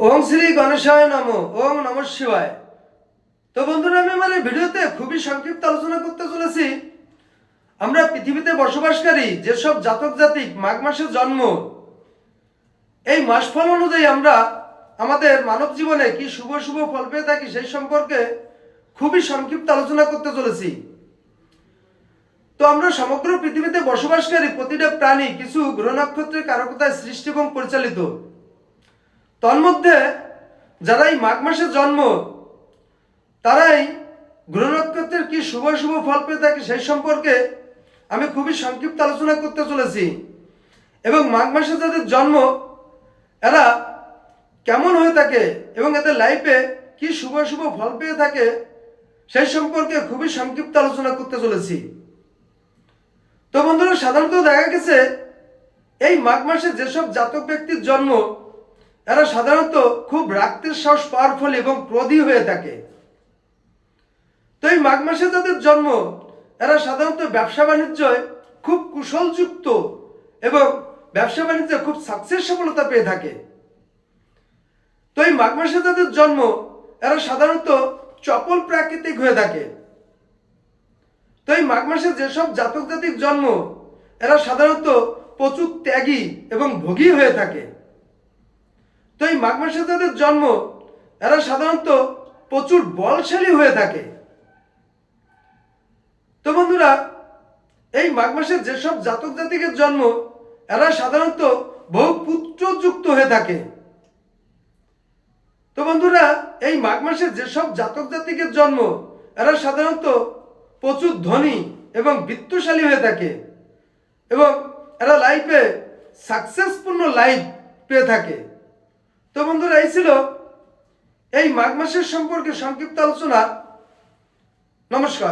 ওম শ্রী গণেশায় নমঃ। ওম নমঃ শিবায়। তো বন্ধুরা, আমি আমার এই ভিডিওতে খুবই সংক্ষিপ্ত আলোচনা করতে চলেছি। আমরা পৃথিবীতে বসবাসকারী যেসব জাতক জাতিক মাঘ মাসে জন্ম, এই মাসফল অনুযায়ী আমরা আমাদের মানব জীবনে কি শুভ শুভ ফল পেয়ে থাকি সেই সম্পর্কে খুবই সংক্ষিপ্ত আলোচনা করতে চলেছি। তো আমরা সমগ্র পৃথিবীতে বসবাসকারী প্রতিটা প্রাণী কিছু গ্রহ নক্ষত্রের কারকতায় সৃষ্টি এবং পরিচালিত। তন্মধ্যে যারা এই মাঘ মাসে জন্ম, তারাই গ্রহ নক্ষত্রের কি শুভ শুভ ফল পেয়ে থাকে সেই সম্পর্কে আমি খুবই সংক্ষিপ্ত আলোচনা করতে চলেছি। এবং মাঘ মাসে যাদের জন্ম, এরা কেমন হয়ে থাকে এবং এদের লাইফে কি শুভ শুভ ফল পেয়ে থাকে সেই সম্পর্কে খুবই সংক্ষিপ্ত আলোচনা করতে চলেছি। তো বন্ধুরা, সাধারণত দেখা গেছে এই মাঘ মাসে যেসব জাতক ব্যক্তির জন্ম, এরা সাধারণত খুব রাগতের সাহস, পাওয়ারফুল এবং ক্রোধী হয়ে থাকে। তো এই মাঘ মাসে যাদের জন্ম, এরা সাধারণত ব্যবসা বাণিজ্যে খুব কুশলযুক্ত এবং ব্যবসা বাণিজ্যে খুব সাকসেস সফলতা পেয়ে থাকে। তো এই মাঘ মাসে যাদের জন্ম, এরা সাধারণত চপল প্রাকৃতিক হয়ে থাকে। তো এই মাঘ মাসে যেসব জাতক জাতির জন্ম, এরা সাধারণত প্রচুর ত্যাগী এবং ভোগী হয়ে থাকে। তো এই মাঘ মাসে যাদের জন্ম, এরা সাধারণত প্রচুর বলশালী হয়ে থাকে। তো বন্ধুরা, এই মাঘ মাসে যেসব জাতক জাতিকের জন্ম, এরা সাধারণত বহু পুত্রযুক্ত হয়ে থাকে। তো বন্ধুরা, এই মাঘ মাসে যেসব জাতক জাতিকের জন্ম, এরা সাধারণত প্রচুর ধনী এবং বিত্তশালী হয়ে থাকে এবং এরা লাইফে সাকসেসপূর্ণ লাইফ পেয়ে থাকে। তো বন্ধুরা, এই ছিল এই মাঘ মাসের সম্পর্কে সংক্ষিপ্ত আলোচনা। নমস্কার।